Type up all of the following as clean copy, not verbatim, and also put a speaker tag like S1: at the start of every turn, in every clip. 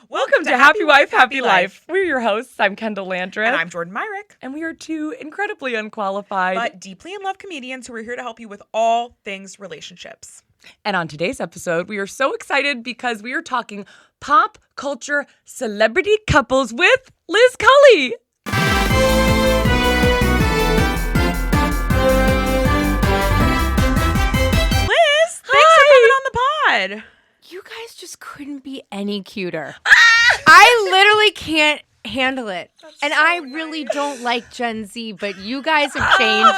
S1: Welcome to Happy Wife, Happy Life. We're your hosts. I'm Kendahl Landreth.
S2: And I'm Jordan Myrick.
S1: And we are two incredibly unqualified,
S2: but deeply in love comedians who are here to help you with all things relationships.
S1: And on today's episode, we are so excited because we are talking pop culture celebrity couples with Liz Culley.
S2: Liz, thanks for coming on the pod.
S3: You guys just couldn't be any cuter. I literally can't handle it. And so I really don't like Gen Z, but you guys have changed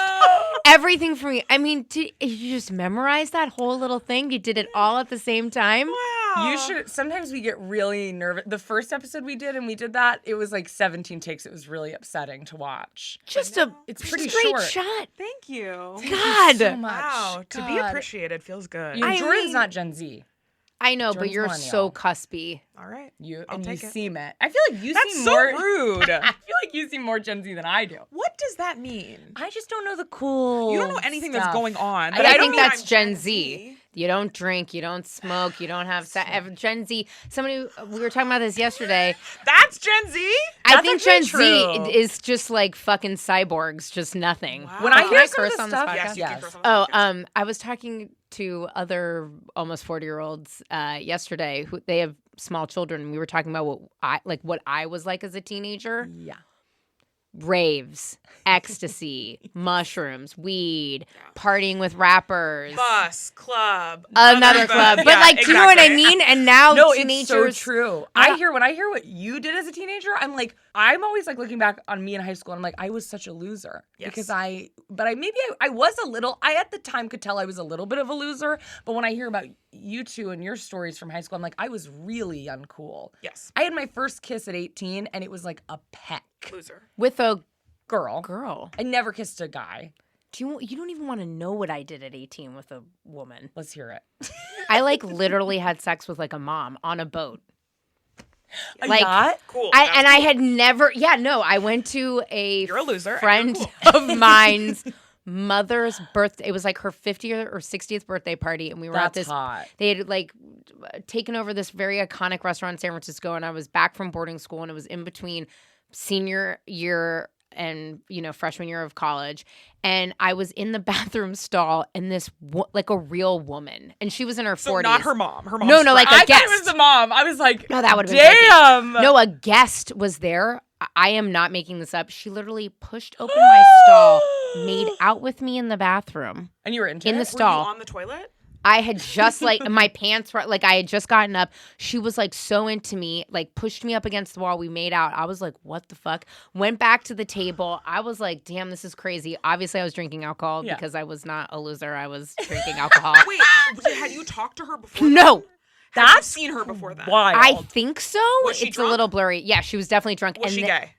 S3: everything for me. I mean, did you just memorize that whole little thing? You did it all at the same time?
S2: Wow.
S1: You should. Sometimes we get really nervous. The first episode we did, it was like 17 takes. It was really upsetting to watch.
S3: It's
S1: pretty
S3: straight
S1: short.
S3: shot.
S2: Thank you.
S3: God.
S1: So much.
S2: Wow. To be
S1: God.
S2: appreciated feels good.
S1: Jordan's not Gen Z.
S3: I know,
S1: Jordan's
S3: but you're
S1: millennial.
S3: so cuspy.
S2: All right.
S1: You
S2: I'll take it.
S1: seem it. I feel like you
S2: That's
S1: seem
S2: so
S1: more
S2: rude.
S1: I feel like you seem more Gen Z than I do.
S2: What does that mean?
S1: I just don't know the cool.
S2: You don't know anything
S1: stuff.
S2: that's going on.
S3: But
S2: But
S3: I
S2: don't
S3: think
S2: mean
S3: that's
S2: I'm
S3: Gen Z. You don't drink, you don't smoke, you don't have sex. Gen Z. We were talking about this yesterday.
S2: That's Gen Z?
S3: I think Gen
S1: actually true.
S3: Z is just like fucking cyborgs, just nothing.
S2: Wow.
S1: When I
S3: Can
S1: hear
S3: I
S1: some of
S3: curse
S1: the
S3: on this
S1: stuff,
S3: podcast?
S2: Yes, you can
S1: Yes.
S2: curse on the podcast.
S3: I was talking to other almost 40-year-olds yesterday who they have small children, and we were talking about what I was like as a teenager.
S1: Yeah.
S3: Raves, ecstasy, mushrooms, weed, partying with rappers.
S2: Bus, club.
S3: Another club. But
S2: Yeah,
S3: do you know what I
S2: exactly.
S3: mean? And now
S1: No,
S3: teenagers.
S1: it's so true.
S3: Yeah.
S1: When I hear what you did as a teenager, I'm always like looking back on me in high school and I'm like, I was such a loser.
S2: Yes.
S1: Because I was a little, I at the time could tell I was a little bit of a loser. But when I hear about you two and your stories from high school, I'm like, I was really uncool.
S2: Yes.
S1: I had my first kiss at 18 and it was like a peck.
S2: Loser.
S3: With a
S1: Girl.
S3: girl.
S1: I never kissed a guy.
S3: You don't even want to know what I did at 18 with a woman.
S1: Let's hear it.
S3: I literally had sex with a mom on a boat.
S1: A
S3: Like,
S1: yacht?
S2: Cool.
S3: I had never. Yeah, no. I went to a
S2: You're a loser.
S3: friend of mine's mother's birthday. It was like her 50th or 60th birthday party, and we were at
S1: That's
S3: this.
S1: hot.
S3: They had taken over this very iconic restaurant in San Francisco, and I was back from boarding school, and it was in between senior year and freshman year of college, and I was in the bathroom stall, and this a real woman, and she was in her 40s.
S2: So not her mom. Her mom's
S3: No,
S2: friend.
S3: like a
S1: I thought
S3: guest.
S1: it was the mom. I was like,
S3: No, that would have been
S1: damn.
S3: No, a guest was there. I am not making this up. She literally pushed open my stall, made out with me in the bathroom.
S1: And you were into
S3: In
S1: it?
S3: the
S2: Were
S3: stall.
S2: you on the toilet?
S3: I had just my pants were I had just gotten up. She was so into me, pushed me up against the wall. We made out. I was like, what the fuck? Went back to the table. I was like, damn, this is crazy. Obviously, I was drinking alcohol because I was not a loser. I was drinking alcohol.
S2: Wait, had you talked to her before?
S3: No.
S2: Had you
S1: That's
S2: seen her before that?
S1: wild.
S3: I think so.
S2: Was she
S3: It's
S2: drunk?
S3: a little blurry. Yeah, she was definitely drunk.
S2: Was she gay?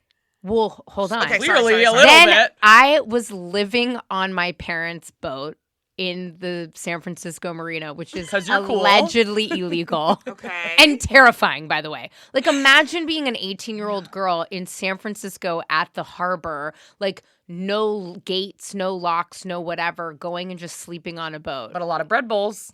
S3: Well, hold on.
S2: Okay,
S1: Clearly
S2: sorry.
S1: a little
S3: Then
S1: bit.
S3: I was living on my parents' boat in the San Francisco Marina, which is
S1: 'Cause you're cool.
S3: allegedly illegal.
S2: Okay.
S3: And terrifying, by the way. Imagine being an 18-year-old girl in San Francisco at the harbor, no gates, no locks, no whatever, going and just sleeping on a boat.
S1: But a lot of bread bowls.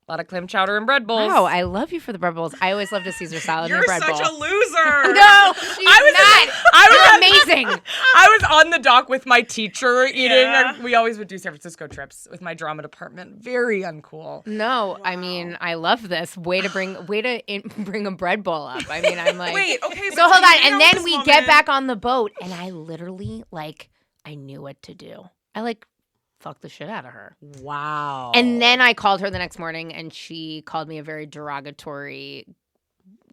S1: A lot of clam chowder and bread bowls.
S3: Wow, I love you for the bread bowls. I always loved a Caesar salad and
S2: You're
S3: a bread
S2: such
S3: bowl.
S2: a loser.
S3: No, she's You're amazing.
S1: I was on the dock with my teacher eating.
S2: Yeah.
S1: We always would do San Francisco trips with my drama department. Very uncool.
S3: No, I mean, I love this. Way to bring a bread bowl up. I mean, I'm like,
S2: Wait, okay.
S3: So hold on, and then we get back on the boat, and I literally I knew what to do. I fucked the shit out of her.
S1: Wow.
S3: And then I called her the next morning, and she called me a very derogatory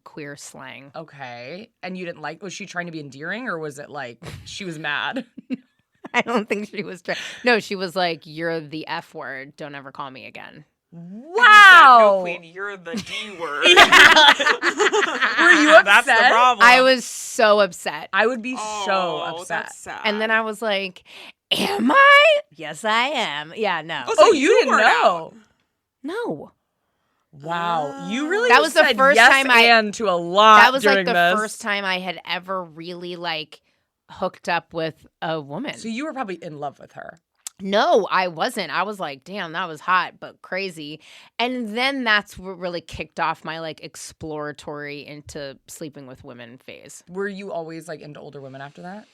S3: queer slang.
S1: Okay. And you didn't was she trying to be endearing or was it she was mad?
S3: I don't think she was trying. No, she was like, "You're the F word. Don't ever call me again."
S1: Wow.
S2: No, Queen, you're the D word.
S1: Were you upset?
S2: That's the problem.
S3: I was so upset.
S1: I would be so upset.
S2: That's sad.
S3: And then I was like, "Am I? Yes, I am." Yeah, no.
S2: Oh, so
S1: Oh, you didn't
S2: were
S1: know.
S2: out.
S3: No.
S1: Wow. You really
S3: That
S1: just
S3: was the
S1: said
S3: first
S1: yes
S3: time
S1: and to a lot
S3: That was
S1: during
S3: the
S1: this.
S3: first time I had ever really hooked up with a woman.
S1: So you were probably in love with her.
S3: No, I wasn't. I was like, damn, that was hot, but crazy. And then that's what really kicked off my like exploratory into sleeping with women phase.
S1: Were you always like into older women after that?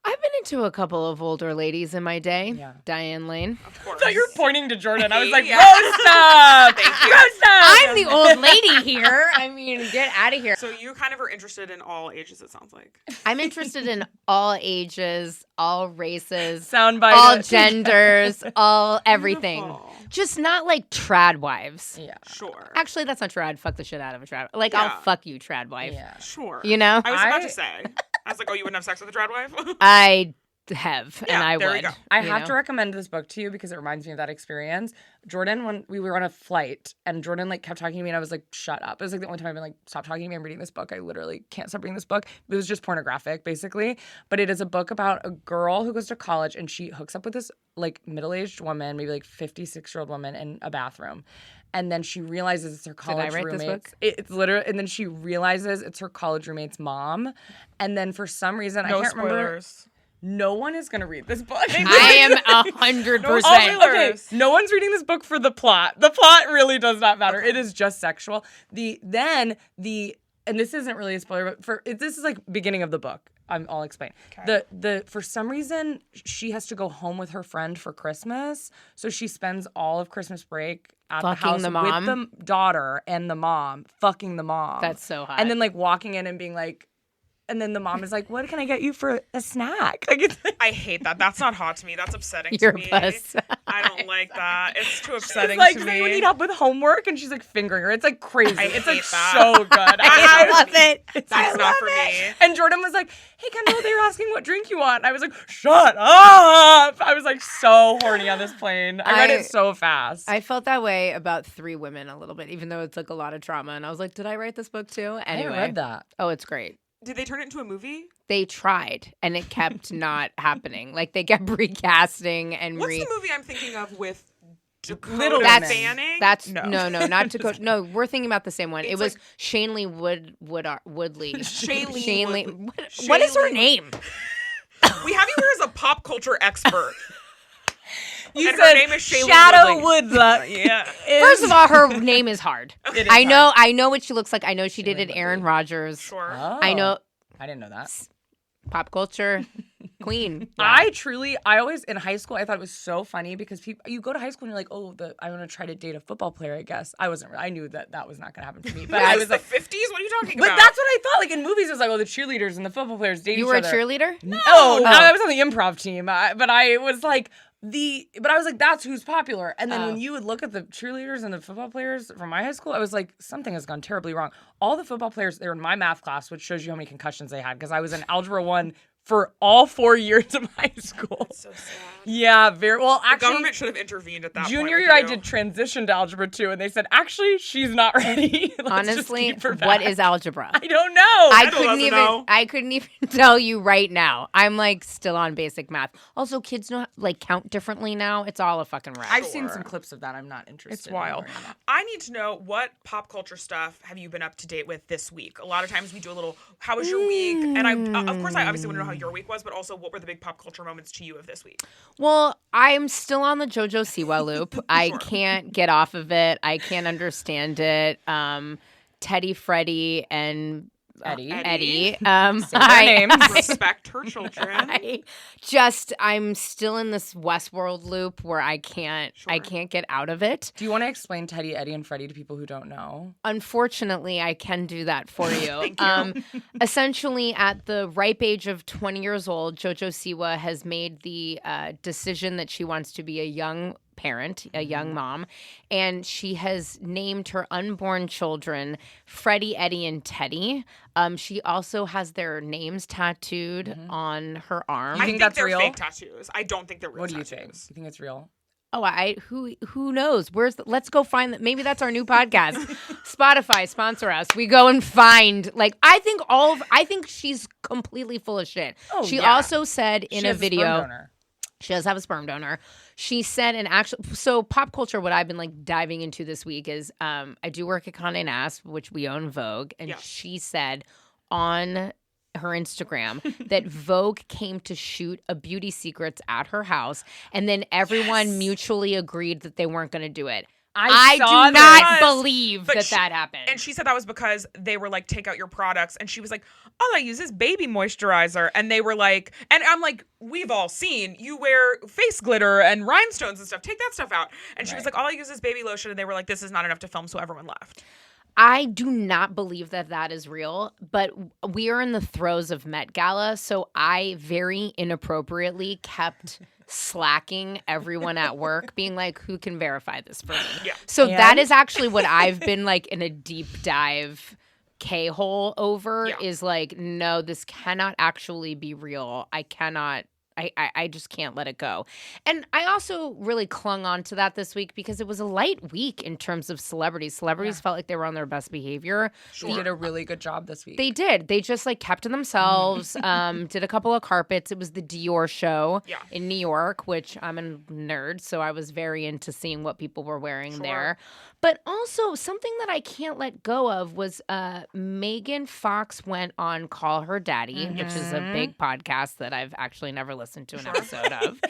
S3: I've been into a couple of older ladies in my day.
S1: Yeah.
S3: Diane Lane.
S2: Of course.
S1: I thought you were pointing to Jordan. I was like,
S2: Yeah.
S1: roast up!
S2: Thank you.
S1: Roast up!
S3: I'm the old lady here. I mean, get out of here.
S2: So you kind of are interested in all ages, it sounds like.
S3: I'm interested in all ages, all races,
S1: Soundbite
S3: all
S1: it.
S3: genders, all everything.
S2: Beautiful.
S3: Just not like trad wives.
S1: Yeah.
S2: Sure.
S3: Actually, that's not trad. I'd fuck the shit out of a trad. Like,
S2: Yeah.
S3: I'll fuck you, trad wife.
S1: Yeah.
S2: Sure.
S3: You know?
S2: I was about
S1: I-
S2: to say. I was like, oh, you wouldn't have sex with a trad wife?
S3: I have, and
S2: Yeah,
S3: I
S2: there we
S3: would.
S2: go.
S1: I
S3: you
S1: have
S3: know?
S1: to recommend this book to you because it reminds me of that experience. Jordan, when we were on a flight and Jordan like kept talking to me and I was like, shut up. It was like the only time I've been like, stop talking to me. I'm reading this book. I literally can't stop reading this book. It was just pornographic basically. But it is a book about a girl who goes to college and she hooks up with this like middle-aged woman, maybe like 56-year-old woman in a bathroom. And then she realizes it's her college
S3: write this
S1: roommate's.
S3: book?
S1: It's literally, and then she realizes it's her college roommate's mom. And then for some reason, I
S2: No
S1: can't remember.
S2: spoilers.
S1: No one is going to read this book.
S3: I am 100%.
S2: No
S1: Okay,
S2: spoilers.
S1: no one's reading this book for the plot. The plot really does not matter. It is just sexual. And this isn't really a spoiler, but this is like beginning of the book. I'll explain.
S2: Okay.
S1: The for some reason she has to go home with her friend for Christmas, so she spends all of Christmas break at the
S3: Fucking
S1: house
S3: the mom?
S1: with the daughter and the mom, fucking the mom.
S3: That's so hot.
S1: And then like walking in and being like, and then the mom is like, "What can I get you for a snack?" Like it's like,
S2: I hate that. That's not hot to me. That's upsetting
S3: You're
S2: to me.
S3: a puss.
S2: I don't like that. It's too upsetting
S1: it's like,
S2: to
S1: does
S2: me.
S1: anyone need help with homework? And she's like fingering her. It's like crazy.
S2: I
S1: It's like
S2: hate that.
S1: so good.
S3: I love it.
S2: That's not for me.
S1: And Jordan was like, "Hey, Kendahl, they were asking what drink you want." And I was like, "Shut up!" I was like so horny on this plane. I read
S3: I-
S1: it so fast.
S3: I felt that way about 3 Women a little bit, even though it's like a lot of trauma. And I was like, did I write this book too? Anyway.
S1: read that.
S3: Oh, it's great.
S2: Did they turn it into a movie?
S3: They tried, and it kept not happening. Like, they kept recasting and
S2: What's the movie I'm thinking of with Dakota
S1: Little
S3: Women.
S2: Fanning?
S3: That's
S2: no.
S3: no, not Dakota. No, we're thinking about the same one.
S2: It's
S3: it was
S2: like-
S3: Shanley Woodley.
S2: Shailene
S3: What is her
S2: Shailene-
S3: name?
S2: We have you here as a pop culture expert.
S1: You
S2: And
S1: said
S2: her name is Shailene
S1: Shadow
S2: Woodley.
S1: Woodluck.
S2: Yeah.
S3: First of all, her name is hard.
S1: It is
S3: I know.
S1: hard.
S3: I know what she looks like. I know she did
S1: Shailene
S3: it. Aaron
S1: Woodley.
S3: Rodgers.
S2: Sure.
S3: I know.
S1: I didn't know that.
S3: Pop culture queen.
S1: I always in high school I thought it was so funny because you go to high school and you're like, oh, I want to try to date a football player. I guess I wasn't. I knew that was not gonna happen for me. But I
S2: That's
S1: was
S2: the
S1: like,
S2: 50s? What are you talking
S1: but
S2: about?
S1: that's what I thought. Like in movies, it was like, oh, the cheerleaders and the football players date
S3: You
S1: each
S3: were a
S1: other.
S3: cheerleader?
S1: No,
S3: Oh.
S1: I was on the improv team, but I was like but I was like, that's who's popular. And then
S3: Oh.
S1: when you would look at the cheerleaders and the football players from my high school, I was like, something has gone terribly wrong. All the football players, they were in my math class, which shows you how many concussions they had because I was in Algebra 1 for all 4 years of high school.
S2: so sad.
S1: Yeah, very well.
S2: The
S1: Actually,
S2: government should have intervened at that point.
S1: junior
S2: with
S1: year I
S2: you.
S1: did transition to Algebra 2, and they said, actually, she's not ready. Let's just
S3: Honestly,
S1: keep her
S3: what
S1: back."
S3: is algebra?
S1: I don't know.
S3: I
S2: Kendall doesn't know.
S3: couldn't even tell you right now. I'm like still on basic math. Also, kids know like count differently now. It's all a fucking wrap.
S1: I've seen
S2: Sure.
S1: some clips of that. I'm not interested.
S2: It's
S1: in
S2: wild.
S1: learning that.
S2: I need to know what pop culture stuff have you been up to date with this week? A lot of times we do a little, how was your week? And of course, I obviously want to know how your week was, but also what were the big pop culture moments to you of this week?
S3: Well, I'm still on the JoJo Siwa loop. I
S2: Sure.
S3: can't get off of it. I can't understand it. Teddy, Freddie, and
S1: Eddie.
S3: Eddie.
S1: Say their names.
S2: Respect her children.
S3: I'm still in this Westworld loop where I can't get out of it.
S1: Do you want to explain Teddy, Eddie, and Freddie to people who don't know?
S3: Unfortunately, I can do that for you.
S2: Thank you.
S3: Essentially, at the ripe age of 20 years old, JoJo Siwa has made the decision that she wants to be a young parent, a young mom, and she has named her unborn children Freddie, Eddie, and Teddy. She also has their names tattooed on her arm.
S1: You
S2: I
S1: think
S2: think
S1: that's
S2: they're
S1: real?
S2: fake tattoos. I don't think they're real
S1: What do you
S2: tattoos.
S1: think? You think it's real?
S3: Oh, who knows? Let's go find that. Maybe that's our new podcast. Spotify sponsor us. We go and find I think she's completely full of shit.
S1: Oh,
S3: she
S1: yeah.
S3: also said in
S1: She
S3: a
S1: has
S3: video
S1: sperm donor.
S3: she does have a sperm donor. She said so pop culture, what I've been diving into this week is I do work at Condé Nast, which we own Vogue, and
S2: Yeah.
S3: she said on her Instagram that Vogue came to shoot a Beauty Secrets at her house, and then everyone mutually agreed that they weren't going to do it. I do not believe that happened.
S2: And she said that was because they were like, take out your products. And she was like, all I use is baby moisturizer. And they were like, and I'm like, we've all seen you wear face glitter and rhinestones and stuff. Take that stuff out. And she was like, all I use is baby lotion. And they were like, this is not enough to film. So everyone left.
S3: I do not believe that is real, but we are in the throes of Met Gala. So I very inappropriately kept slacking everyone at work, being like, who can verify this for me?
S2: Yeah.
S3: So that is actually what I've been like in a deep dive K-hole over is like, no, this cannot actually be real. I cannot. I just can't let it go. And I also really clung on to that this week because it was a light week in terms of celebrities. Celebrities felt like they were on their best behavior.
S1: They did a really good job this week.
S3: They did. They just like kept to themselves, did a couple of carpets. It was the Dior show in New York, which I'm a nerd, so I was very into seeing what people were wearing there. But also something that I can't let go of was Megan Fox went on Call Her Daddy, which is a big podcast that I've actually never listened to an episode of.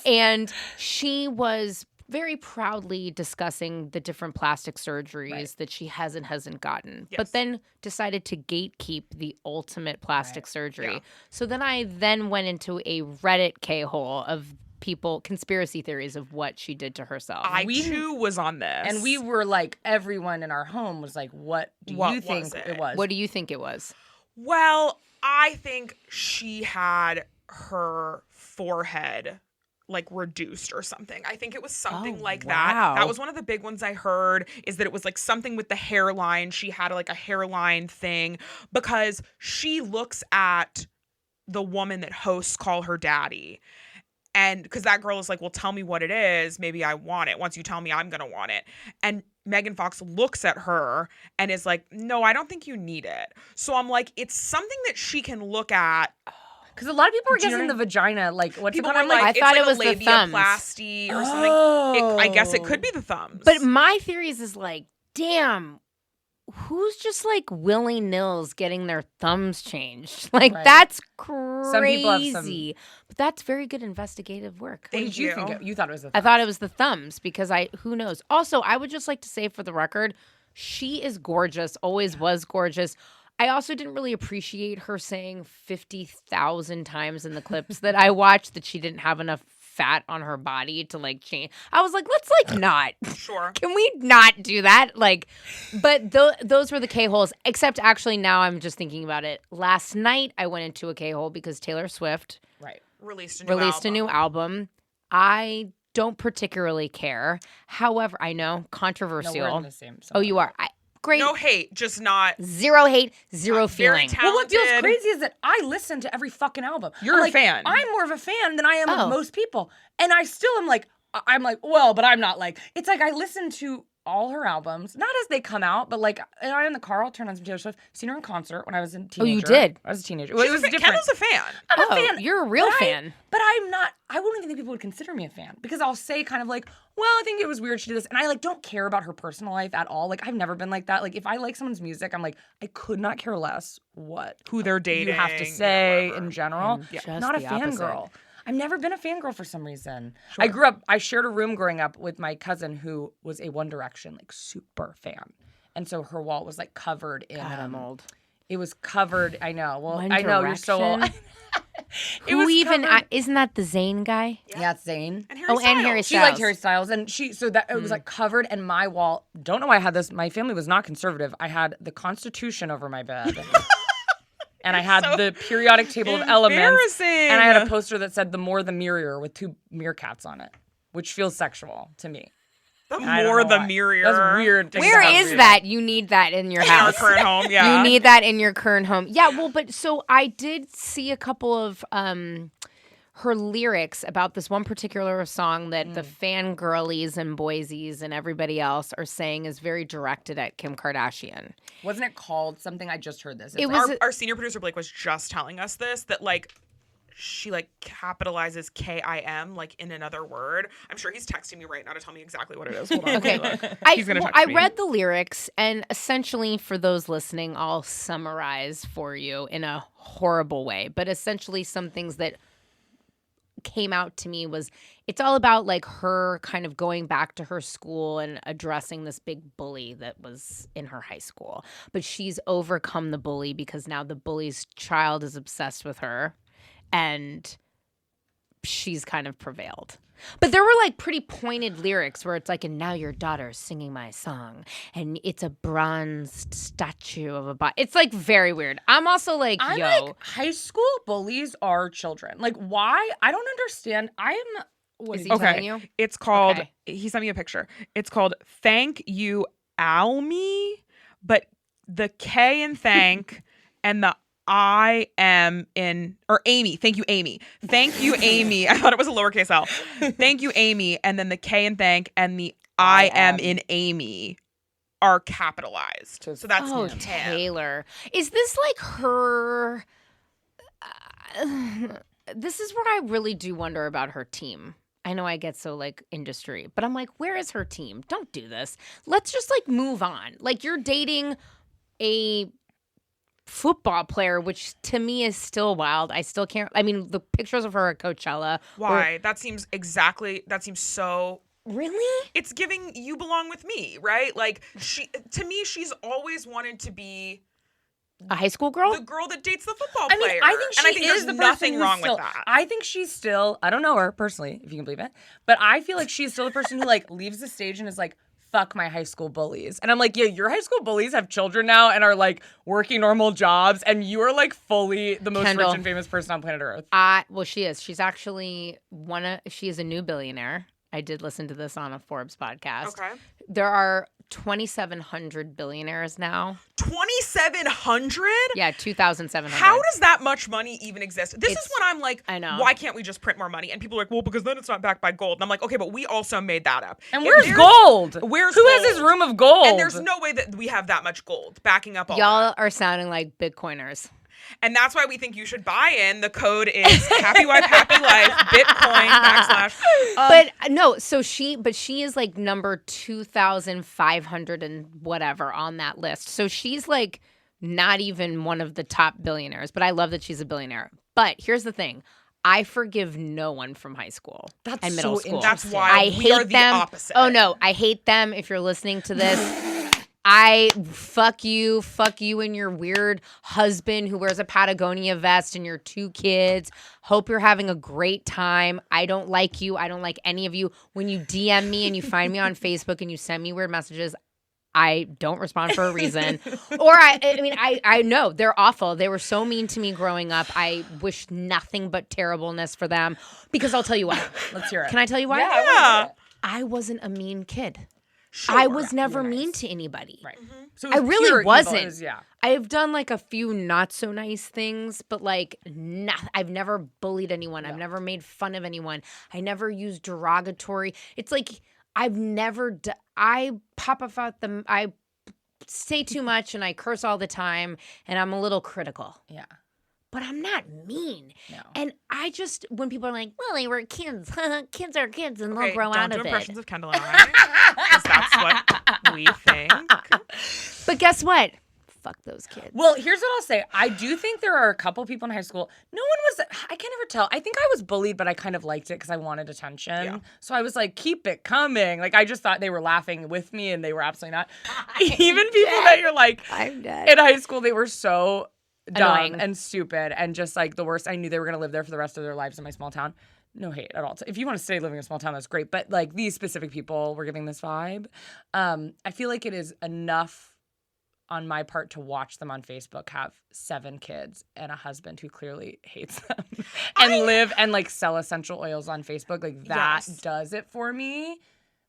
S3: And she was very proudly discussing the different plastic surgeries that she has and hasn't gotten, but then decided to gatekeep the ultimate plastic surgery. Yeah. So then I went into a Reddit K-hole of people, conspiracy theories of what she did to herself.
S2: I too was on this.
S1: And we were like, everyone in our home was like, what do you think it was?
S3: What do you think it was?
S2: Well, I think she had her forehead like reduced or something. I think it was something like that. That was one of the big ones I heard, is that it was like something with the hairline. She had like a hairline thing because she looks at the woman that hosts Call Her Daddy. And because that girl is like, well, tell me what it is. Maybe I want it. Once you tell me, I'm going to want it. And Megan Fox looks at her and is like, no, I don't think you need it. So I'm like, it's something that she can look at.
S1: Because a lot of people were guessing the vagina. Like, what's
S2: people
S1: the
S2: were like,
S3: I thought it was
S2: a
S3: the thumbs.
S2: labiaplasty or something. I guess it could be the thumbs.
S3: But my theories is like, damn, who's just like willy-nills getting their thumbs changed? Like, that's crazy.
S1: Some people have some...
S3: But that's very good investigative work.
S1: What did you think? You thought it was the thumbs.
S3: I thought it was the thumbs because who knows? Also, I would just like to say for the record, she is gorgeous, always was gorgeous. I also didn't really appreciate her saying 50,000 times in the clips that I watched that she didn't have enough fat on her body to like change. I was like, let's like not.
S2: Sure.
S3: Can we not do that? Like, but those were the K-holes, except actually now I'm just thinking about it. Last night I went into a K-hole because Taylor Swift
S2: released
S3: a new album. I don't particularly care. However, I know, controversial.
S1: No, we're in the same song.
S3: Oh, you are? Great.
S2: No hate, just not.
S3: Zero hate, zero feeling.
S1: Well, what feels crazy is that I listen to every fucking album.
S2: You're a fan.
S1: I'm more of a fan than I am of most people. And I still am like, well, but I'm not like, it's like I listen to all her albums, not as they come out, but like I in the car, I'll turn on some Taylor Swift. Seen her in concert when I was a teenager.
S3: Oh, you did?
S1: I was a teenager. Well, it was different.
S2: Kendall's a fan.
S1: I'm a fan.
S3: You're a real fan.
S1: But I'm not. I wouldn't even think people would consider me a fan because I'll say kind of like, well, I think it was weird she did this, and I like don't care about her personal life at all. Like I've never been like that. Like if I like someone's music, I'm like I could not care less who
S2: they're dating.
S1: You have to say in general. Not a fangirl. I've never been a fangirl for some reason. Sure. I shared a room growing up with my cousin who was a One Direction, like, super fan. And so her wall was, like, covered in... God,
S3: I'm old.
S1: It was covered... I know. Well,
S3: One
S1: I know, you're so old.
S3: Isn't that the Zayn guy?
S1: Yeah, it's Zayn.
S2: And Harry Styles.
S3: And Harry Styles.
S1: She liked Harry Styles. And it was, like, covered. And my wall... Don't know why I had this. My family was not conservative. I had the Constitution over my bed. And I had the periodic table of elements. And I had a poster that said, the more the merrier, with 2 meerkats on it, which feels sexual to me.
S2: The more the merrier.
S1: That's weird.
S3: Where is that? You need that in your house.
S2: In our current home, yeah.
S3: You need that in your current home. Yeah, well, but so I did see a couple of her lyrics about this one particular song that the fangirlies and boysies and everybody else are saying is very directed at Kim Kardashian.
S1: Wasn't it called something? I just heard this.
S2: Our senior producer Blake was just telling us this, that like she like capitalizes K-I-M like in another word. I'm sure he's texting me right now to tell me exactly what it is. Hold on.
S3: Okay. I read the lyrics, and essentially for those listening, I'll summarize for you in a horrible way, but essentially some things that came out to me was it's all about like her kind of going back to her school and addressing this big bully that was in her high school. But she's overcome the bully because now the bully's child is obsessed with her and she's kind of prevailed. But there were like pretty pointed lyrics where it's like, and now your daughter's singing my song and it's a bronzed statue of a body. It's like very weird. I'm also like,
S1: I'm like, high school bullies are children. Like, why? I don't understand.
S3: Is he telling you?
S2: It's called, he sent me a picture. It's called Thank You, Almy, but the K in thank and the I am in, or Amy. Thank you, Amy. Thank you, Amy. I thought it was a lowercase L. Thank you, Amy. And then the K in thank and the I am in Amy are capitalized. So that's
S3: Taylor. Is this like her? This is where I really do wonder about her team. I know I get so like industry, but I'm like, where is her team? Don't do this. Let's just like move on. Like you're dating a football player, which to me is still wild. I still can't. I mean, the pictures of her at Coachella.
S2: Why? That seems so.
S3: Really?
S2: It's giving You Belong With Me, right? Like to me, she's always wanted to be
S3: a high school girl?
S2: The girl that dates the football player.
S1: I mean, I think she is the
S2: nothing
S1: person
S2: wrong
S1: still,
S2: with that.
S1: I think she's still, I don't know her personally, if you can believe it, but I feel like she's still the person who like leaves the stage and is like, fuck my high school bullies. And I'm like, yeah, your high school bullies have children now and are like working normal jobs and you are like fully the most
S3: Kendahl.
S1: rich and famous person on planet Earth.
S3: Well, she is. She's actually she is a new billionaire. I did listen to this on a Forbes podcast.
S2: Okay.
S3: There are 2,700 billionaires now.
S2: 2,700?
S3: Yeah, 2,700.
S2: How does that much money even exist? This is when I'm like,
S3: I know.
S2: Why can't we just print more money? And people are like, well, because then it's not backed by gold. And I'm like, okay, but we also made that up.
S1: And where's gold? Who
S2: gold?
S1: has his room of gold?
S2: And there's no way that we have that much gold backing up all
S3: Y'all
S2: that.
S3: are sounding like Bitcoiners.
S2: And that's why we think you should buy in. The code is Happy Wife, Happy Life, Bitcoin, /
S3: But no, she is like number 2,500 and whatever on that list. So she's like not even one of the top billionaires, but I love that she's a billionaire. But here's the thing. I forgive no one from high school and middle school.
S2: That's why
S3: I
S2: we
S3: hate
S2: are the
S3: them.
S2: opposite.
S3: Oh no, I hate them. If you're listening to this, fuck you and your weird husband who wears a Patagonia vest and your 2 kids. Hope you're having a great time. I don't like you. I don't like any of you. When you DM me and you find me on Facebook and you send me weird messages, I don't respond for a reason. Or I know they're awful. They were so mean to me growing up. I wish nothing but terribleness for them because I'll tell you why.
S1: Let's hear it.
S3: Can I tell you why?
S2: Yeah.
S3: I wasn't a mean kid.
S2: Sure.
S3: I was never mean to anybody.
S1: Right. So
S3: I really wasn't.
S1: Yeah.
S3: I've done like a few not so nice things, but like I've never bullied anyone. I've never made fun of anyone. I never used derogatory. It's like I've never. I pop up at them. I say too much and I curse all the time, and I'm a little critical.
S1: Yeah.
S3: But I'm not mean.
S1: No.
S3: And I just, when people are like, well, they were kids. Kids are kids and they'll
S2: Okay,
S3: grow out of
S2: don't do
S3: it.
S2: impressions of Kendahl and I, because that's what we think.
S3: But guess what? Fuck those kids.
S1: Well, here's what I'll say. I do think there are a couple people in high school. No one was, I can never tell. I think I was bullied, but I kind of liked it because I wanted attention. Yeah. So I was like, keep it coming. Like, I just thought they were laughing with me and they were absolutely not. Even people that you're like,
S3: I'm dead.
S1: In high school, they were so dumb
S3: annoying
S1: and stupid and just like the worst. I knew they were going to live there for the rest of their lives in my small town. No hate at all. If you want to stay living in a small town, that's great. But like these specific people were giving this vibe. I feel like it is enough on my part to watch them on Facebook have 7 kids and a husband who clearly hates them and live and like sell essential oils on Facebook. Like that does it for me.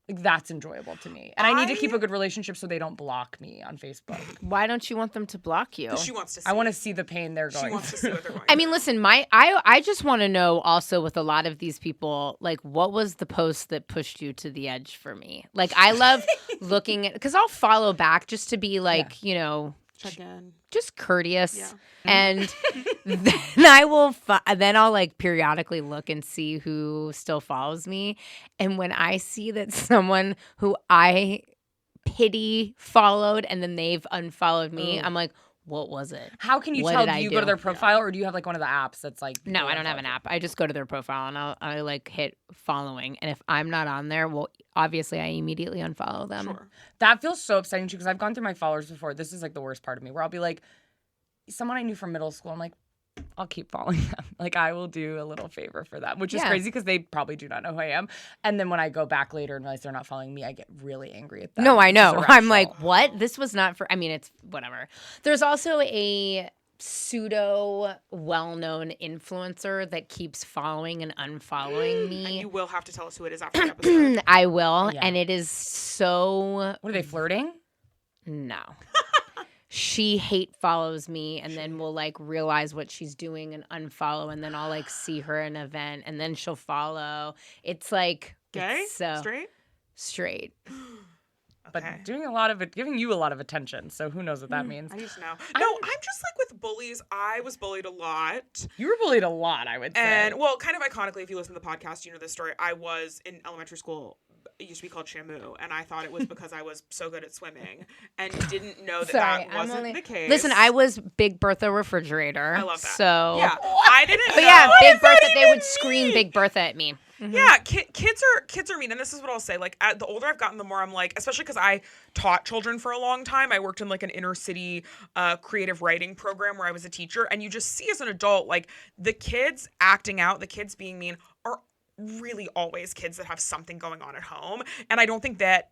S1: Like that's enjoyable to me. And I need to keep a good relationship so they don't block me on Facebook.
S3: Why don't you want them to block you?
S2: She wants to see.
S1: I want to see the pain they're going
S2: She wants to see what they're going
S3: I mean, listen, I just want to know also with a lot of these people, like what was the post that pushed you to the edge for me? Like I love looking at, because I'll follow back just to be like, you know,
S2: check in.
S3: Just courteous.
S2: Yeah.
S3: And then I'll like periodically look and see who still follows me. And when I see that someone who I pity followed and then they've unfollowed me, I'm like, what was it?
S1: How can you tell? Do you go to their profile or do you have like one of the apps that's like?
S3: No, I don't have an app. I just go to their profile and I like hit following. And if I'm not on there, well, obviously I immediately unfollow them.
S2: Sure.
S1: That feels so upsetting too because I've gone through my followers before. This is like the worst part of me where I'll be like, someone I knew from middle school, I'm like, I'll keep following them. Like, I will do a little favor for them, which is crazy because they probably do not know who I am. And then when I go back later and realize they're not following me, I get really angry at them.
S3: No, I know. I'm like, what? This was not for, I mean, it's whatever. There's also a pseudo well-known influencer that keeps following and unfollowing me.
S2: And you will have to tell us who it is after the episode.
S3: I will. Yeah. And it is so...
S1: What are they, flirting?
S3: No. She hate follows me and then will like realize what she's doing and unfollow, and then I'll like see her in an event and then she'll follow. It's like
S2: gay?
S3: So
S2: Straight?
S1: But doing a lot of it, giving you a lot of attention. So who knows what that means?
S2: I need to know. No, I'm just like with bullies. I was bullied a lot.
S1: You were bullied a lot, I would say.
S2: And well, kind of iconically, if you listen to the podcast, you know this story. I was in elementary school. It used to be called Shamu, and I thought it was because I was so good at swimming and didn't know that that wasn't the case.
S3: Listen, I was Big Bertha Refrigerator.
S2: I love that.
S3: So
S2: yeah, I didn't know.
S3: But yeah, Big Bertha, they would scream Big Bertha at me.
S2: Mm-hmm. Yeah, kids are mean, and this is what I'll say. Like, the older I've gotten, the more I'm like, especially because I taught children for a long time. I worked in like an inner city creative writing program where I was a teacher, and you just see as an adult, like the kids acting out, the kids being mean are really always kids that have something going on at home, and I don't think that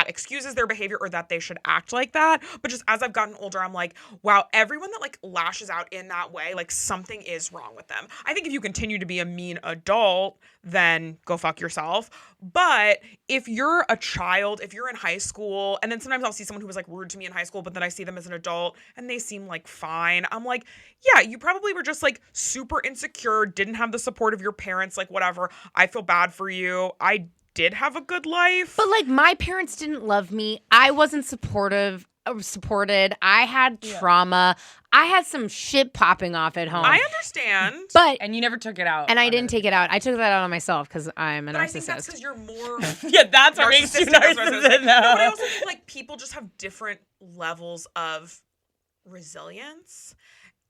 S2: excuses their behavior or that they should act like that. But just as I've gotten older, I'm like, wow, everyone that like lashes out in that way, like something is wrong with them. I think if you continue to be a mean adult, then go fuck yourself. But if you're a child, if you're in high school, and then sometimes I'll see someone who was like rude to me in high school, but then I see them as an adult and they seem like fine. I'm like, yeah, you probably were just like super insecure, didn't have the support of your parents, like whatever. I feel bad for you. I did have a good life.
S3: But like my parents didn't love me. I wasn't supported. I had trauma. I had some shit popping off at home.
S2: I understand.
S1: And you never took it out.
S3: And I didn't take it out. I took that out on myself because I'm a narcissist.
S2: I think that's because you're more
S1: yeah, that's what makes you narcissistic.
S2: No, but I also think like people just have different levels of resilience.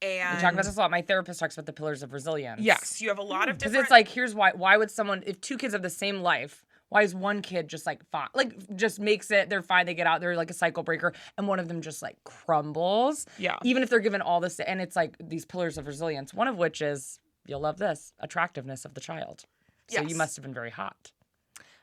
S2: And
S1: we talk about this a lot. My therapist talks about the pillars of resilience.
S2: Yes, you have a lot of different...
S1: Because it's like, here's why would someone, if two kids have the same life, why is one kid just like fine, like just makes it, they're fine, they get out, they're like a cycle breaker, and one of them just like crumbles.
S2: Yeah.
S1: Even if they're given all this, and it's like these pillars of resilience, one of which is, you'll love this, attractiveness of the child. So you must have been very hot.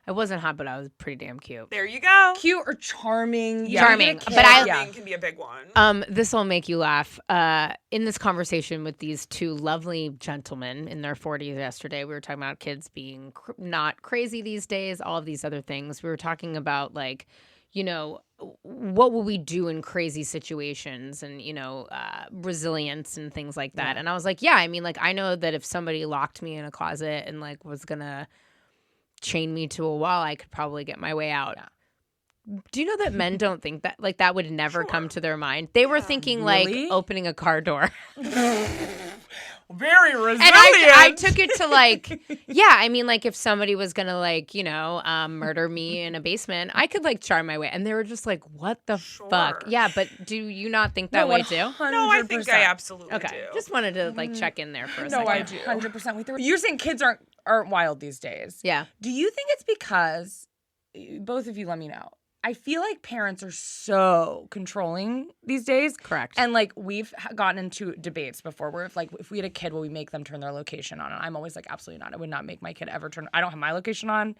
S3: I wasn't hot, but I was pretty damn cute.
S2: There you go.
S1: Cute or charming.
S3: Yeah. Charming. But
S2: charming can be a big one.
S3: This will make you laugh. In this conversation with these two lovely gentlemen in their 40s yesterday, we were talking about kids being not crazy these days, all of these other things. We were talking about like, you know, what will we do in crazy situations and, you know, resilience and things like that. Yeah. And I was like, yeah, I mean, like, I know that if somebody locked me in a closet and like was going to chain me to a wall, I could probably get my way out. Yeah. Do you know that men don't think that? Like, that would never come to their mind. They were thinking, really? Like, opening a car door.
S1: Very resilient.
S3: And I took it to, like, yeah, I mean, like, if somebody was going to, like, you know, murder me in a basement, I could, like, charm my way. And they were just like, what the fuck? Yeah, but do you not think that way, too?
S1: 100%.
S2: No, I think I absolutely do.
S3: Just wanted to, like, check in there for a second.
S1: No, I do. 100%. You're saying kids aren't wild these days.
S3: Yeah.
S1: Do you think it's because, both of you let me know, I feel like parents are so controlling these days.
S3: Correct.
S1: And like we've gotten into debates before where if we had a kid, will we make them turn their location on? And I'm always like, absolutely not. I would not make my kid ever turn. I don't have my location on.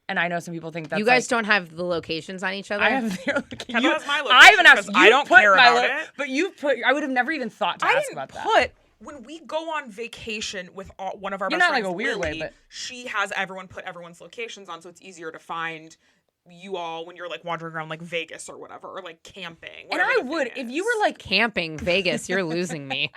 S1: And I know some people think that
S3: you guys don't have the locations on each other.
S2: I have their location. Kendall has my location. I haven't asked. I don't care about it.
S1: But you've put. I would have never even thought to ask about that.
S2: When we go on vacation with one of our
S1: You're
S2: best
S1: not
S2: friends,
S1: like a weird
S2: Lily,
S1: way, but
S2: she has everyone put everyone's locations on, so it's easier to find you all when you're like wandering around like Vegas or whatever, or like camping.
S1: And I would, if you were like
S3: camping Vegas, you're losing me.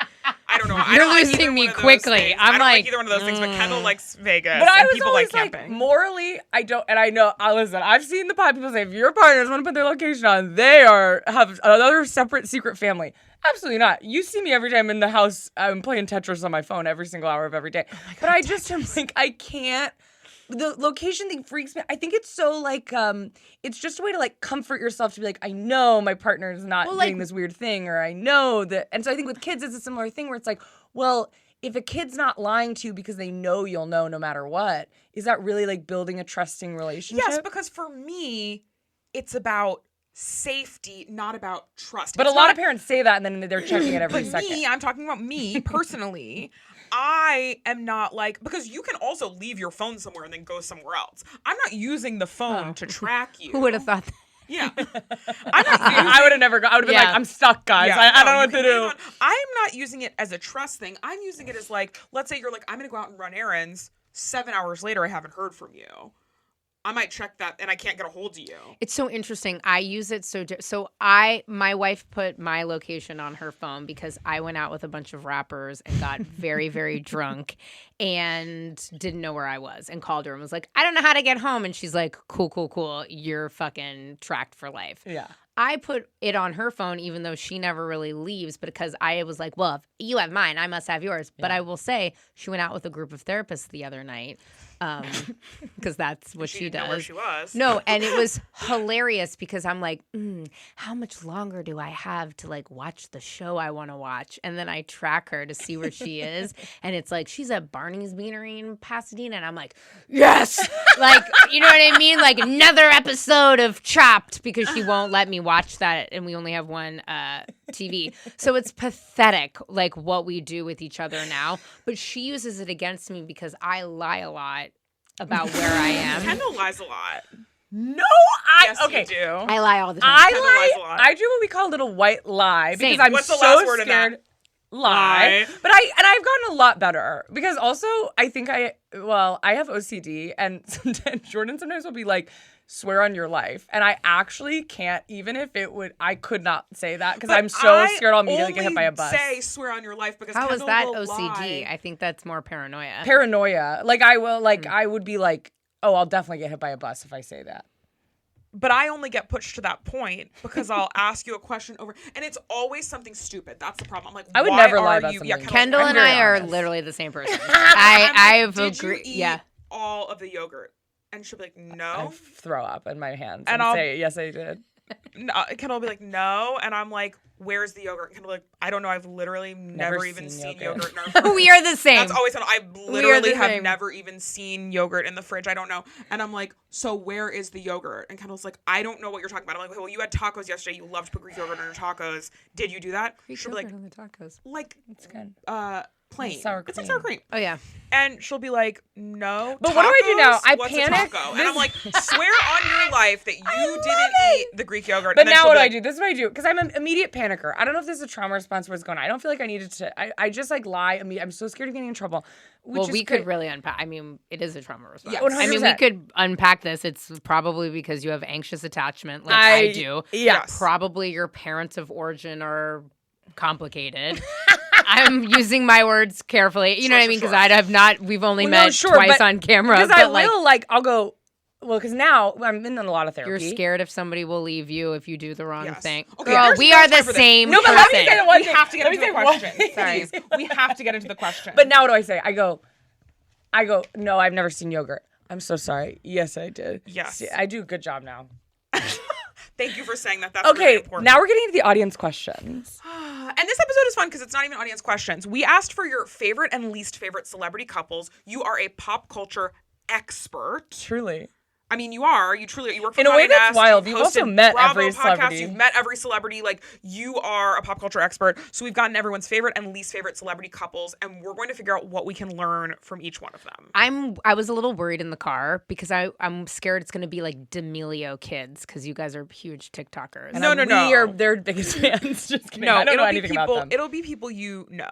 S2: I don't know.
S3: You're losing me quickly.
S2: I don't like either one of those things, but Kendall likes Vegas.
S1: But I was
S2: people
S1: always
S2: like camping.
S1: Morally, I don't, and I know. Listen, I've seen the pod people say if your partners want to put their location on, they have another separate secret family. Absolutely not. You see me every time I'm in the house. I'm playing Tetris on my phone every single hour of every day. Oh my God, but I just am like, I can't the location thing freaks me. I think it's so like it's just a way to like comfort yourself to be like, I know my partner is not doing this weird thing, or I know that. And so I think with kids it's a similar thing where it's like, well, if a kid's not lying to you because they know you'll know no matter what, is that really like building a trusting relationship?
S2: Yes, because for me, it's about safety, not about trust.
S1: But a lot of parents say that and then they're checking it every second.
S2: Me, I'm talking about me personally. I am not like, because you can also leave your phone somewhere and then go somewhere else. I'm not using the phone to track you.
S3: Who would have thought that?
S2: Yeah. I
S1: would have never gone. I would have been like, I'm stuck, guys. I don't know what to do.
S2: I'm not using it as a trust thing. I'm using it as like, let's say you're like, I'm going to go out and run errands. 7 hours later, I haven't heard from you. I might check that and I can't get a hold of you.
S3: It's so interesting. I use it my wife put my location on her phone because I went out with a bunch of rappers and got very, very drunk and didn't know where I was and called her and was like, I don't know how to get home. And she's like, cool. You're fucking tracked for life.
S1: Yeah.
S3: I put it on her phone even though she never really leaves, but because I was like, well, if you have mine, I must have yours. Yeah. But I will say she went out with a group of therapists the other night because that's what she does.
S2: Know where she was.
S3: No, and it was hilarious because I'm like, how much longer do I have to like watch the show I want to watch? And then I track her to see where she is, and it's like she's at Barney's Beanery in Pasadena, and I'm like, yes, like you know what I mean? Like another episode of Chopped because she won't let me watch that, and we only have one TV. So it's pathetic, like what we do with each other now. But she uses it against me because I lie a lot about where I am.
S2: Kendahl lies a lot.
S1: No,
S2: yes,
S1: okay.
S2: You do.
S3: I lie all the time.
S1: I do what we call a little white lie because
S3: Same.
S1: I'm
S2: What's the
S1: so
S2: last word
S1: scared.
S2: In that?
S1: Lie. But I've gotten a lot better because also I think I have OCD and sometimes Jordan sometimes will be like, swear on your life. And I actually can't, even if it would, I could not say that because I'm so scared I'll immediately get hit by a bus.
S2: Say swear on your life because
S3: how is that OCD?
S2: Lie.
S3: I think that's more paranoia.
S1: Paranoia. Like I will, like I would be like, oh, I'll definitely get hit by a bus if I say that.
S2: But I only get pushed to that point because I'll ask you a question over, and it's always something stupid. That's the problem. I'm like,
S1: I would
S2: why
S1: never lie
S2: are
S1: about
S2: you?
S1: something.
S2: Yeah,
S3: Kendall and I are literally the same person. I've agreed. Yeah,
S2: all of the yogurt, and she'll be like, no.
S1: I throw up in my hands
S2: and
S1: I'll say, yes, I did.
S2: Kendall will be like, no, and I'm like, where's the yogurt? And Kendall will be like, I don't know. I've literally never even seen yogurt in our fridge.
S3: We are the same.
S2: That's always when I literally have never even seen yogurt in the fridge. I don't know. And I'm like, so where is the yogurt? And Kendall's like, I don't know what you're talking about. I'm like, well, you had tacos yesterday. You loved to put Greek yogurt on your tacos. Did you do that?
S3: She'll be like, on the tacos.
S2: Like,
S1: it's good.
S2: Plain.
S1: It's sour cream.
S2: It's like sour cream.
S3: Oh yeah.
S2: And she'll be like, no.
S1: But
S2: tacos?
S1: what do I do now? I
S2: What's
S1: panic.
S2: A taco? And I'm like, swear on your life that you didn't eat the Greek yogurt.
S1: But now what do I do? This is what I do because I'm an immediate panicker. I don't know if this is a trauma response where it's going on. I don't feel like I needed to. I just like lie. I'm so scared of getting in trouble.
S3: Well, we could really unpack. I mean, it is a trauma response.
S1: Yeah, 100%.
S3: I mean, we could unpack this. It's probably because you have anxious attachment, like I do.
S1: Yes.
S3: Probably your parents of origin are complicated. I'm using my words carefully. You know what I mean? Because I have not. We've only met twice on camera.
S1: Because I will I'll go. Well, because now I'm in a lot of therapy.
S3: You're scared if somebody will leave you if you do the wrong thing.
S2: Okay,
S3: girl, we are the same.
S1: No, but let me say the one
S2: thing. We have to get into the question. Sorry, we have to get into the question.
S1: But now what do I say? I go. No, I've never seen yogurt. I'm so sorry. Yes, I did.
S2: Yes,
S1: See, I do a good job now.
S2: Thank you for saying that. That's really important.
S1: Now we're getting into the audience questions.
S2: And this episode is fun because it's not even audience questions. We asked for your favorite and least favorite celebrity couples. You are a pop culture expert.
S1: Truly.
S2: I mean, you are. You truly. You work for
S1: in a way that's wild.
S2: You've
S1: also met
S2: Bravo
S1: every celebrity.
S2: You've met every celebrity. Like, you are a pop culture expert. So we've gotten everyone's favorite and least favorite celebrity couples, and we're going to figure out what we can learn from each one of them.
S3: I was a little worried in the car because I'm scared it's going to be like D'Amelio kids because you guys are huge TikTokers.
S2: No.
S1: We are their biggest fans. Just kidding.
S2: No,
S1: I don't know anything about them.
S2: It'll be people you know.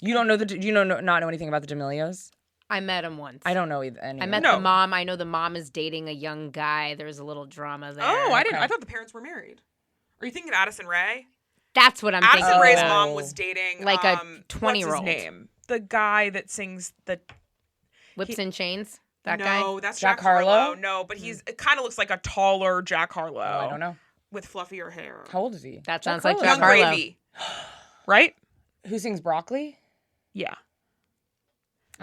S1: You don't know not know anything about the D'Amelios?
S3: I met him once.
S1: I don't know any.
S3: I met the mom. I know the mom is dating a young guy. There's a little drama there.
S2: Oh, I didn't. I thought the parents were married. Are you thinking of Addison Rae?
S3: That's what I'm thinking.
S2: Addison Rae's mom was dating
S3: like a 20-year-old.
S2: What's his name? The guy that sings the
S3: Whips and Chains. That guy.
S2: No, that's
S1: Jack Harlow.
S2: No, but it kind of looks like a taller Jack Harlow.
S1: Oh, I don't know.
S2: With fluffier hair.
S1: How old is he?
S3: That sounds like Jack
S2: Young
S3: Harlow.
S2: Gravy. Right?
S1: Who sings Broccoli?
S2: Yeah.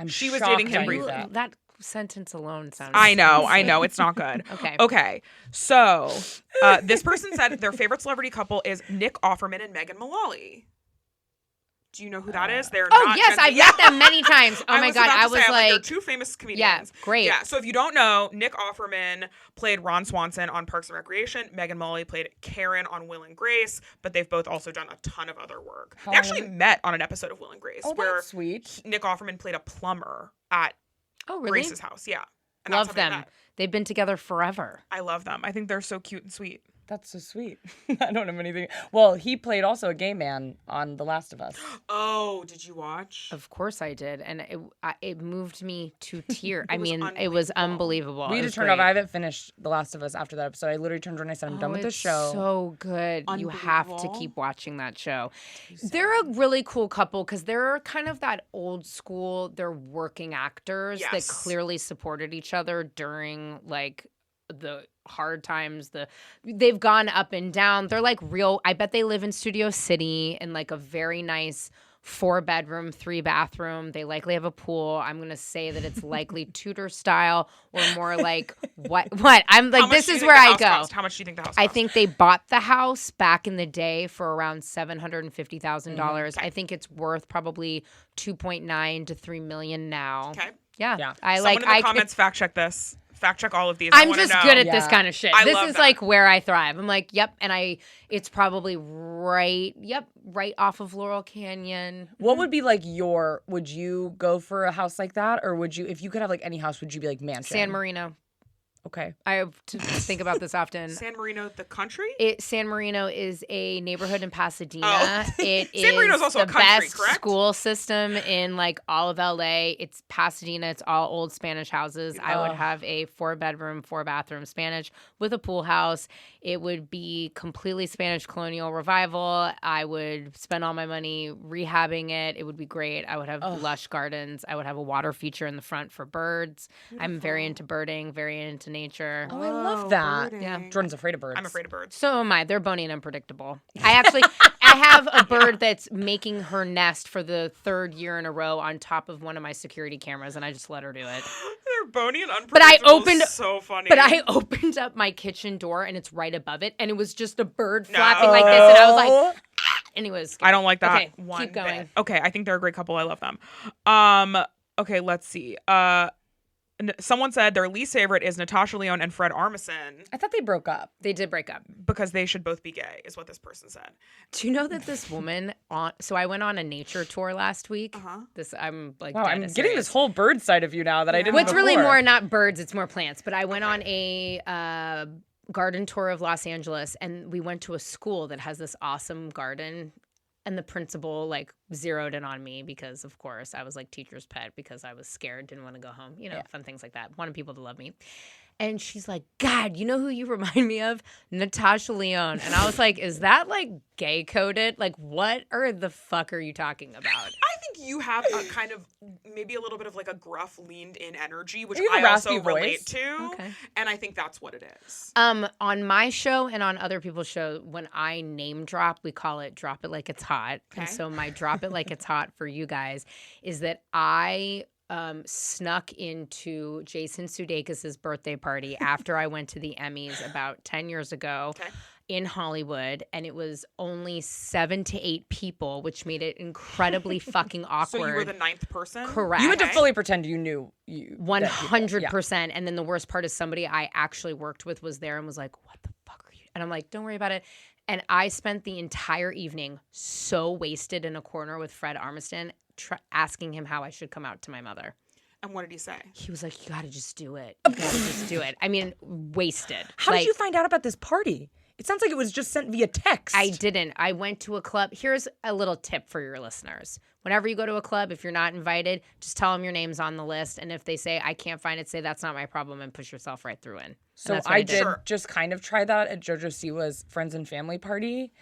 S1: She
S2: was dating him briefly.
S3: That sentence alone sounds.
S2: I know. It's not good. Okay. So this person said their favorite celebrity couple is Nick Offerman and Megan Mullally. Do you know who that is? They're not
S3: yes, I've met them many times. Oh my God, I was like,
S2: they're two famous comedians.
S3: Yeah, great.
S2: Yeah. So if you don't know, Nick Offerman played Ron Swanson on Parks and Recreation. Megan Mullally played Karen on Will and Grace, but they've both also done a ton of other work. They actually met on an episode of Will and Grace where
S1: that's sweet.
S2: Nick Offerman played a plumber at Grace's house. Yeah. And
S3: love them. They've been together forever.
S2: I love them. I think they're so cute and sweet.
S1: That's so sweet. I don't have anything. Well, he played also a gay man on The Last of Us.
S2: Oh, did you watch?
S3: Of course I did, and it moved me to tears. I mean, it was unbelievable.
S1: We had to turn off. I haven't finished The Last of Us after that episode. I literally turned around and I said, I'm done with this show.
S3: So good. You have to keep watching that show. They're a really cool couple because they're kind of that old school. They're working actors that clearly supported each other during like the hard times. They've gone up and down. They're like real. I bet they live in Studio City in like a very nice 4-bedroom, 3-bathroom. They likely have a pool. I'm gonna say that it's likely Tudor style or more like what? I'm like, this is where I go.
S2: How much do you think the house cost?
S3: I think they bought the house back in the day for around $750,000. I think it's worth probably 2.9 to 3 million now.
S2: Okay.
S3: Yeah.
S2: Someone in the comments fact check this. Fact check all of these.
S3: I'm just good at this kind of shit. This is
S2: that.
S3: like where I thrive. I'm like, yep, and it's probably right off of Laurel Canyon.
S1: What would be like would you go for a house like that? Or would you, if you could have like any house, would you be like mansion?
S3: San Marino.
S1: Okay.
S3: I have to think about this often.
S2: San Marino, the country?
S3: San Marino is a neighborhood in Pasadena. It
S2: San Marino's also
S3: the
S2: a country,
S3: best
S2: correct?
S3: School system in like all of LA. It's Pasadena. It's all old Spanish houses. I would have a 4-bedroom, 4-bathroom Spanish with a pool house. It would be completely Spanish colonial revival. I would spend all my money rehabbing it. It would be great. I would have lush gardens. I would have a water feature in the front for birds. Beautiful. I'm very into birding, very into nature.
S1: Oh, I love that.
S2: Birding.
S1: Yeah. Jordan's afraid of birds.
S2: I'm afraid of birds.
S3: So am I. They're bony and unpredictable. I have a bird that's making her nest for the 3rd year in a row on top of one of my security cameras, and I just let her do it.
S2: They're bony and unpredictable. So funny.
S3: But I opened up my kitchen door, and it's right above it, and it was just a bird flapping like this, and I was like, anyways.
S2: I don't like that.
S3: Okay, keep going.
S2: Bit. Okay, I think they're a great couple. I love them. Okay, let's see. Someone said their least favorite is Natasha Lyonne and Fred Armisen.
S1: I thought they broke up.
S3: They did break up.
S2: Because they should both be gay, is what this person said.
S3: Do you know that this woman so I went on a nature tour last week. I'm like,
S1: wow, I'm getting this whole bird side of you now that I didn't.
S3: What's
S1: before.
S3: really more not birds, it's more plants. But I went on a garden tour of Los Angeles, and we went to a school that has this awesome garden. And the principal like zeroed in on me because, of course, I was like teacher's pet because I was scared, didn't want to go home. You know, fun things like that. Wanted people to love me. And she's like, God, you know who you remind me of? Natasha Lyonne. And I was like, is that like gay coded? Like, what the fuck are you talking about?
S2: I think you have a kind of maybe a little bit of like a gruff, leaned in energy, which
S1: You have
S2: I
S1: a
S2: also
S1: raspy voice.
S2: relate to.
S3: Okay.
S2: And I think that's what it is.
S3: On my show and on other people's show, when I name drop, we call it drop it like it's hot.
S2: Okay.
S3: And so my drop it like it's hot for you guys is that I snuck into Jason Sudeikis' birthday party after I went to the Emmys about 10 years ago.
S2: Okay.
S3: In Hollywood, and it was only 7 to 8 people, which made it incredibly fucking awkward.
S2: So you were the 9th person?
S3: Correct.
S1: You had to fully pretend you knew you.
S3: 100%. And then the worst part is somebody I actually worked with was there and was like, what the fuck are you? And I'm like, don't worry about it. And I spent the entire evening so wasted in a corner with Fred Armisen, asking him how I should come out to my mother.
S2: And what did he say?
S3: He was like, you gotta just do it. You gotta just do it. I mean, wasted.
S1: How did you find out about this party? It sounds like it was just sent via text.
S3: I didn't. I went to a club. Here's a little tip for your listeners. Whenever you go to a club, if you're not invited, just tell them your name's on the list. And if they say, I can't find it, say that's not my problem and push yourself right through in.
S1: So I did just kind of try that at JoJo Siwa's friends and family party.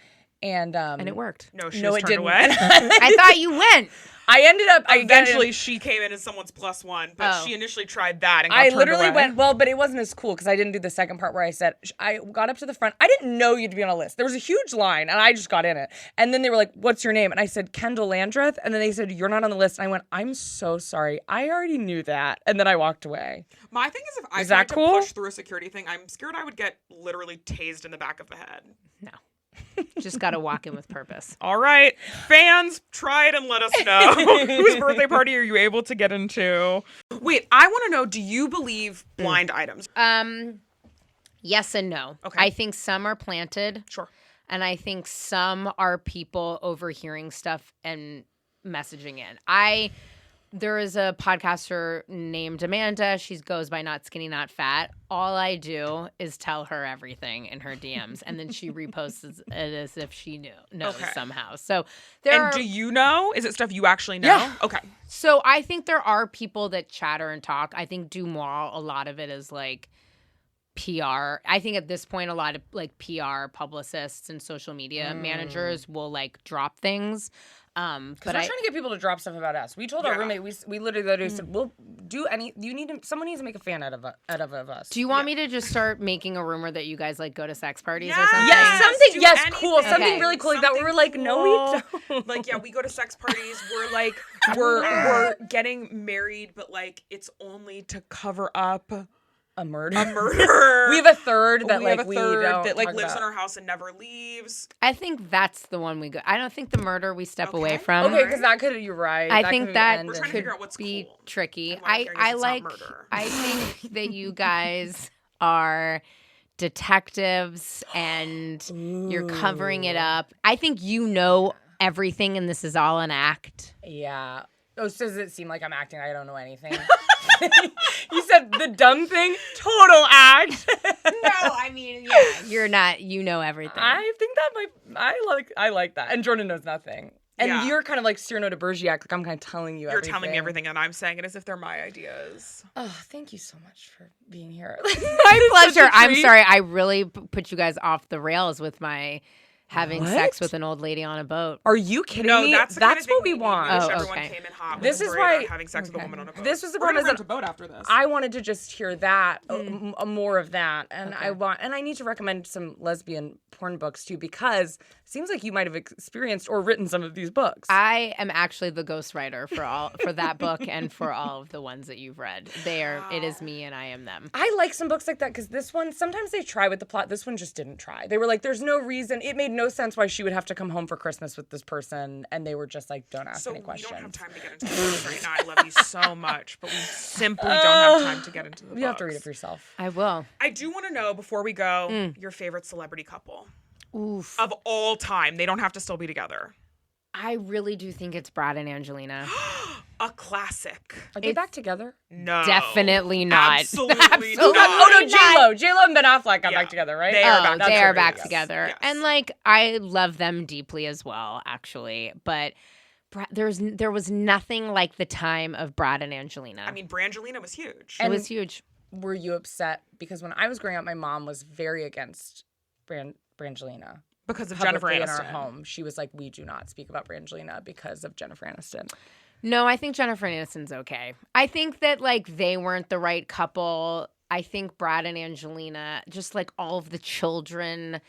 S1: And
S3: it worked.
S2: No, she was turned
S1: didn't.
S2: away.
S3: I thought you went.
S1: I ended up
S2: eventually she came in as someone's +1, but she initially tried that and got turned
S1: literally
S2: away.
S1: went, well, but it wasn't as cool because I didn't do the second part where I said, I got up to the front. I didn't know you'd be on a list. There was a huge line and I just got in it. And then they were like, what's your name? And I said, Kendahl Landreth. And then they said, you're not on the list. And I went, I'm so sorry. I already knew that. And then I walked away.
S2: My thing is if I tried to push through a security thing, I'm scared I would get literally tased in the back of the head.
S3: No. Just got to walk in with purpose.
S2: All right. Fans, try it and let us know. Whose birthday party are you able to get into? Wait, I want to know, do you believe blind items?
S3: Yes and no.
S2: Okay.
S3: I think some are planted.
S2: Sure.
S3: And I think some are people overhearing stuff and messaging in. There is a podcaster named Amanda. She goes by Not Skinny, Not Fat. All I do is tell her everything in her DMs, and then she reposts it as if she knows somehow. So
S2: do you know? Is it stuff you actually know?
S1: Yeah.
S2: Okay.
S3: So I think there are people that chatter and talk. I think a lot of it is like PR. I think at this point, a lot of like PR publicists and social media managers will like drop things.
S1: But we're trying to get people to drop stuff about us. We told our roommate, we literally said, we'll do someone needs to make a fan out of us.
S3: Do you want me to just start making a rumor that you guys like go to sex parties or
S2: Yes.
S3: something?
S1: Yes, something,
S2: anything.
S1: cool. Something really cool like that. We were like, no, we don't.
S2: Like, yeah, we go to sex parties. We're like, we're getting married, but like, it's only to cover up
S1: a murder. We have a third that we don't
S2: that like
S1: talk
S2: lives
S1: about.
S2: in our house and never leaves.
S3: I think that's the one we go. I don't think the murder we step away from.
S1: Okay, because that could. You're right.
S3: I think that
S2: We're trying to
S3: could
S2: figure out what's
S3: be
S2: cool.
S3: tricky.
S2: I like.
S3: I think that you guys are detectives and you're covering it up. I think you know everything and this is all an act.
S1: Yeah. Oh, so does it seem like I'm acting? I don't know anything. You said the dumb thing. Total act.
S3: No, I mean, yeah, you're not. You know everything.
S1: I think that I like that. And Jordan knows nothing. And you're kind of like Cyrano de Bergerac. Like I'm kind of telling you everything.
S2: You're telling me everything, and I'm saying it as if they're my ideas.
S1: Oh, thank you so much for being here.
S3: My pleasure. I'm sorry. I really put you guys off the rails with my having sex with an old lady on a boat.
S1: Are you kidding me?
S2: That's
S1: what we want.
S2: I wish everyone came in hot.
S1: This is why
S2: having sex with a woman on a boat.
S1: This was the
S2: We're
S1: problem.
S2: gonna rent a boat after this.
S1: I wanted to just hear that, more of that, and I need to recommend some lesbian porn books too, because it seems like you might have experienced or written some of these books.
S3: I am actually the ghostwriter for that book and for all of the ones that you've read. It is me and I am them.
S1: I like some books like that because this one, sometimes they try with the plot. This one just didn't try. They were like, there's no reason. It made no sense why she would have to come home for Christmas with this person, and they were just like, don't ask any questions.
S2: We don't have time to get into the books right now. I love you so much, but we simply don't have time to get into the books.
S1: You have to read it for yourself.
S3: I will.
S2: I do want to know, before we go, your favorite celebrity couple.
S3: Oof.
S2: Of all time. They don't have to still be together.
S3: I really do think it's Brad and Angelina.
S2: A classic.
S1: Are they back together?
S2: No.
S3: Definitely not.
S2: Absolutely
S3: Absolutely
S2: not.
S1: Oh no, J-Lo. J-Lo and Ben Affleck got back together, right?
S2: They
S3: are back together.
S2: Yes.
S3: And like I love them deeply as well, actually. But there was nothing like the time of Brad and Angelina.
S2: I mean, Brangelina was huge.
S3: It was huge.
S1: Were you upset? Because when I was growing up, my mom was very against Brangelina.
S2: Because of Jennifer Aniston.
S1: In our home, she was like, we do not speak about Brangelina because of Jennifer Aniston.
S3: No, I think Jennifer Aniston's okay. I think that like they weren't the right couple. I think Brad and Angelina, just like all of the children,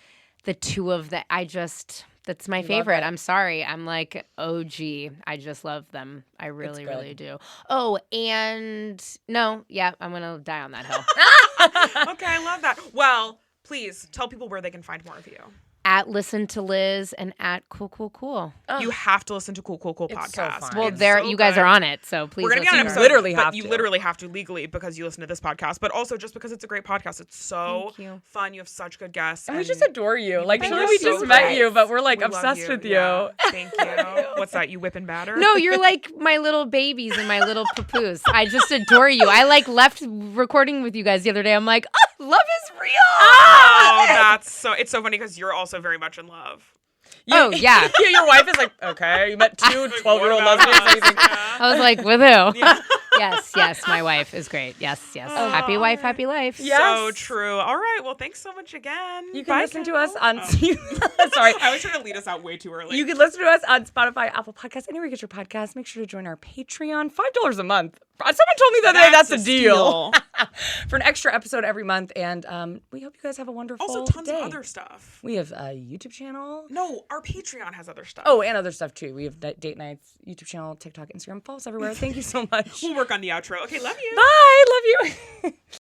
S3: the two of them, that's my favorite. I'm sorry. I'm like OG. I just love them. I really, really do. Oh, and no, yeah, I'm going to die on that hill.
S2: Okay, I love that. Well, please tell people where they can find more of you.
S3: At Listen to Liz and at Cool Cool Cool.
S2: You have to listen to Cool podcast.
S1: So fun.
S3: Well, you guys are on it, so please.
S2: We're gonna get an episode. You literally have to legally because you listen to this podcast, but also just because it's a great podcast. It's so fun. You have such good guests,
S1: and we just adore you. Like
S2: you're
S1: we
S2: so
S1: just met
S2: great.
S1: you, but we're like
S2: We
S1: obsessed with you.
S2: Yeah. Thank you. What's that? You whip and batter?
S3: No, you're like my little babies and my little papoose. I just adore you. I like left recording with you guys the other day. I'm like, oh, love is real.
S2: Oh, it's so funny because you're also very much in love.
S3: Oh, yeah.
S1: Your wife is like, okay, you met two 12-year-old lesbians.
S3: I was like, with who?
S2: Yeah.
S3: Yes. My wife is great. Yes. Happy wife, happy life.
S1: Yes.
S2: So true. All right. Well, thanks so much again.
S1: You can listen to
S2: Kendall.
S1: us on. Sorry.
S2: I was trying to lead us out way too early.
S1: You can listen to us on Spotify, Apple Podcasts, anywhere you get your podcasts. Make sure to join our Patreon. $5 a month. Someone told me the other day that's a deal. For an extra episode every month. And we hope you guys have a wonderful
S2: Also, tons
S1: day.
S2: of other stuff.
S1: We have a YouTube channel.
S2: No, our Patreon has other stuff.
S1: Oh, and other stuff too. We have date nights, YouTube channel, TikTok, Instagram. Follow us everywhere. Thank you so much.
S2: We'll work on the outro. Okay, love you.
S1: Bye. Love you.